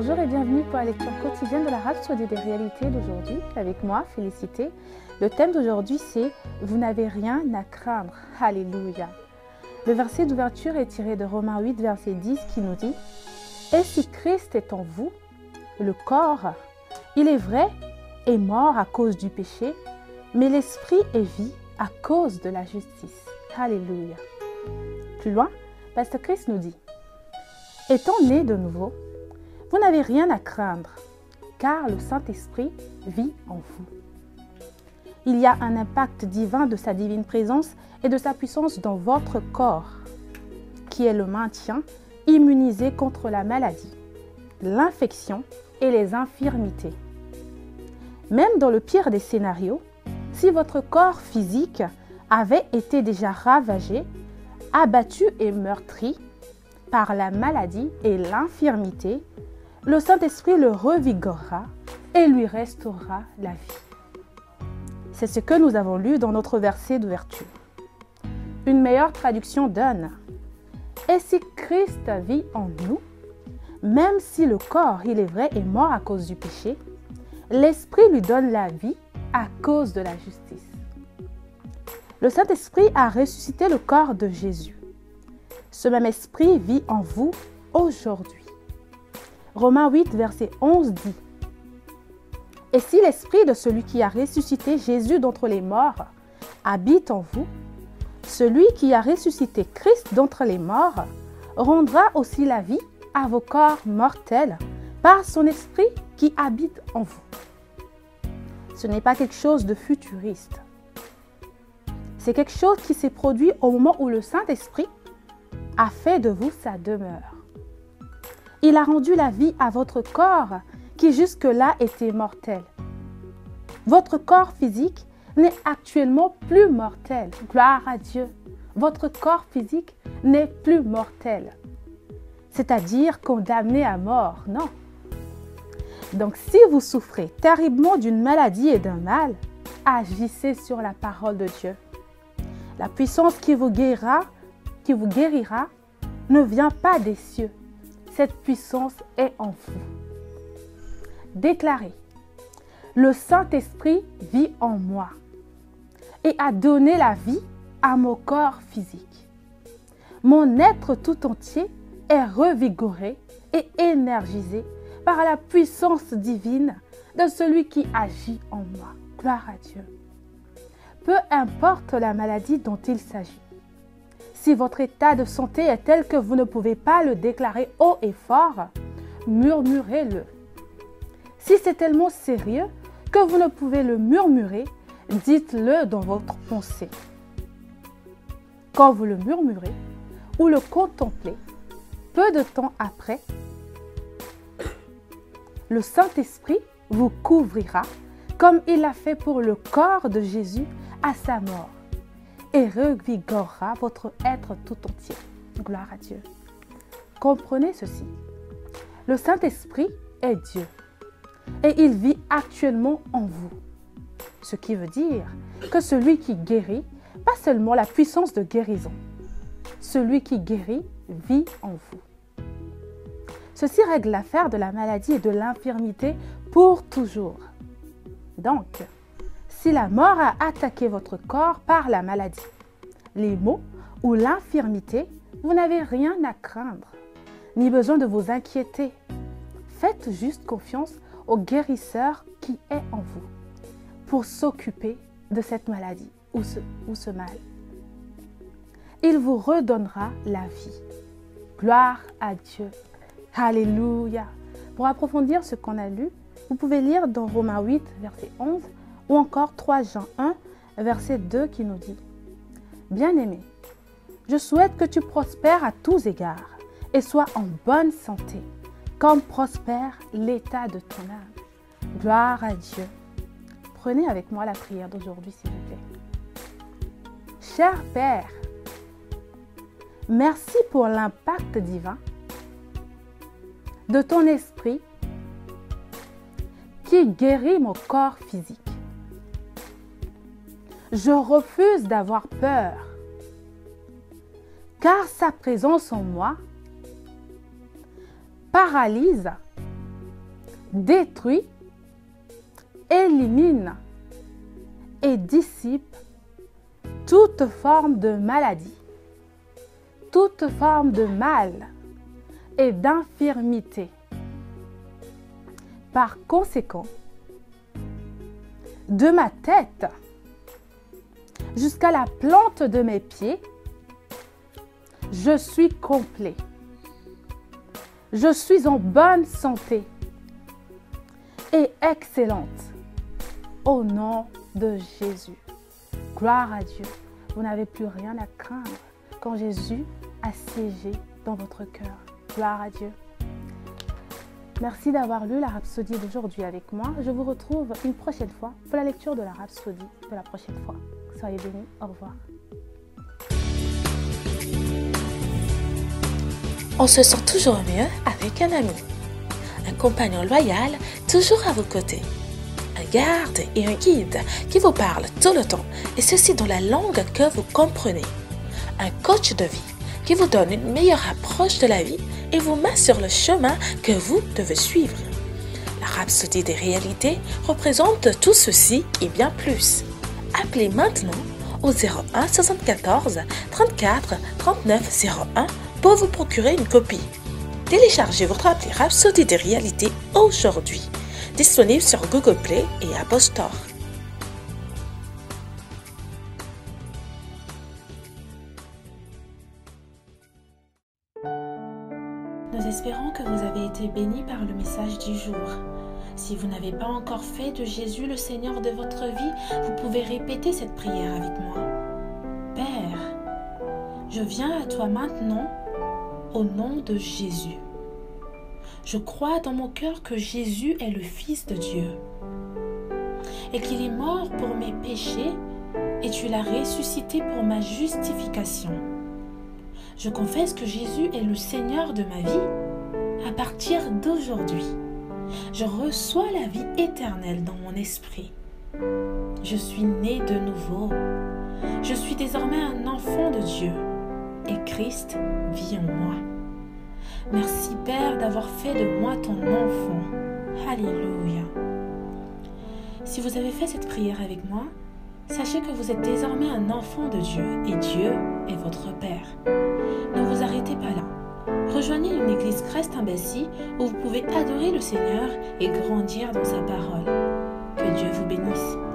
Bonjour et bienvenue pour la lecture quotidienne de la Rhapsodie des réalités d'aujourd'hui. Avec moi, Félicité. Le thème d'aujourd'hui, c'est « Vous n'avez rien à craindre ». Alléluia. Le verset d'ouverture est tiré de Romains 8, verset 10 qui nous dit « Et si Christ est en vous, le corps, il est vrai, est mort à cause du péché, mais l'esprit est vie à cause de la justice. » Alléluia. Plus loin, Pasteur Christ nous dit « Étant né de nouveau, vous n'avez rien à craindre, car le Saint-Esprit vit en vous. » Il y a un impact divin de sa divine présence et de sa puissance dans votre corps, qui est le maintien immunisé contre la maladie, l'infection et les infirmités. Même dans le pire des scénarios, si votre corps physique avait été déjà ravagé, abattu et meurtri par la maladie et l'infirmité, le Saint-Esprit le revigorera et lui restaurera la vie. C'est ce que nous avons lu dans notre verset d'ouverture. Une meilleure traduction donne « Et si Christ vit en nous, même si le corps, il est vrai, est mort à cause du péché, l'Esprit lui donne la vie à cause de la justice. » Le Saint-Esprit a ressuscité le corps de Jésus. Ce même Esprit vit en vous aujourd'hui. Romains 8, verset 11 dit « Et si l'Esprit de celui qui a ressuscité Jésus d'entre les morts habite en vous, celui qui a ressuscité Christ d'entre les morts rendra aussi la vie à vos corps mortels par son Esprit qui habite en vous. » Ce n'est pas quelque chose de futuriste. C'est quelque chose qui s'est produit au moment où le Saint-Esprit a fait de vous sa demeure. Il a rendu la vie à votre corps qui jusque-là était mortel. Votre corps physique n'est actuellement plus mortel. Gloire à Dieu. Votre corps physique n'est plus mortel. C'est-à-dire condamné à mort, non. Donc si vous souffrez terriblement d'une maladie et d'un mal, agissez sur la parole de Dieu. La puissance qui vous guérira ne vient pas des cieux. Cette puissance est en vous. Déclarez, le Saint-Esprit vit en moi et a donné la vie à mon corps physique. Mon être tout entier est revigoré et énergisé par la puissance divine de celui qui agit en moi. Gloire à Dieu. Peu importe la maladie dont il s'agit. Si votre état de santé est tel que vous ne pouvez pas le déclarer haut et fort, murmurez-le. Si c'est tellement sérieux que vous ne pouvez le murmurer, dites-le dans votre pensée. Quand vous le murmurez ou le contemplez, peu de temps après, le Saint-Esprit vous couvrira comme il l'a fait pour le corps de Jésus à sa mort et revigorera votre être tout entier. Gloire à Dieu. Comprenez ceci. Le Saint-Esprit est Dieu et il vit actuellement en vous. Ce qui veut dire que celui qui guérit, pas seulement la puissance de guérison, celui qui guérit vit en vous. Ceci règle l'affaire de la maladie et de l'infirmité pour toujours. Donc, si la mort a attaqué votre corps par la maladie, les maux ou l'infirmité, vous n'avez rien à craindre, ni besoin de vous inquiéter. Faites juste confiance au guérisseur qui est en vous pour s'occuper de cette maladie ou ce mal. Il vous redonnera la vie. Gloire à Dieu. Alléluia. Pour approfondir ce qu'on a lu, vous pouvez lire dans Romains 8, verset 11, ou encore 3 Jean 1, verset 2 qui nous dit « Bien-aimé, je souhaite que tu prospères à tous égards et sois en bonne santé, comme prospère l'état de ton âme. » Gloire à Dieu. Prenez avec moi la prière d'aujourd'hui, s'il vous plaît. Cher Père, merci pour l'impact divin de ton esprit qui guérit mon corps physique. Je refuse d'avoir peur, car sa présence en moi paralyse détruit, élimine et dissipe toute forme de maladie, toute forme de mal et d'infirmité. Par conséquent, de ma tête jusqu'à la plante de mes pieds, je suis complet. Je suis en bonne santé et excellente au nom de Jésus. Gloire à Dieu. Vous n'avez plus rien à craindre quand Jésus a siégé dans votre cœur. Gloire à Dieu. Merci d'avoir lu la Rhapsodie d'aujourd'hui avec moi. Je vous retrouve une prochaine fois pour la lecture de la Rhapsodie de la prochaine fois. Soyez bénis. Au revoir. On se sent toujours mieux avec un ami, un compagnon loyal toujours à vos côtés, un garde et un guide qui vous parle tout le temps et ceci dans la langue que vous comprenez, un coach de vie qui vous donne une meilleure approche de la vie et vous met sur le chemin que vous devez suivre. La Rhapsodie des réalités représente tout ceci et bien plus. Appelez maintenant au 01 74 34 39 01 pour vous procurer une copie. Téléchargez votre appli Rhapsodie des réalités aujourd'hui, disponible sur Google Play et Apple Store. Nous espérons que vous avez été bénis par le message du jour. Si vous n'avez pas encore fait de Jésus le Seigneur de votre vie, vous pouvez répéter cette prière avec moi. Père, je viens à toi maintenant au nom de Jésus. Je crois dans mon cœur que Jésus est le Fils de Dieu et qu'il est mort pour mes péchés et tu l'as ressuscité pour ma justification. Je confesse que Jésus est le Seigneur de ma vie à partir d'aujourd'hui. Je reçois la vie éternelle dans mon esprit. Je suis né de nouveau. Je suis désormais un enfant de Dieu et Christ vit en moi. Merci Père d'avoir fait de moi ton enfant. Alléluia. Si vous avez fait cette prière avec moi, sachez que vous êtes désormais un enfant de Dieu et Dieu est votre Père. Ne vous arrêtez pas là. Rejoignez une église Christ Embassy où vous pouvez adorer le Seigneur et grandir dans sa parole. Que Dieu vous bénisse.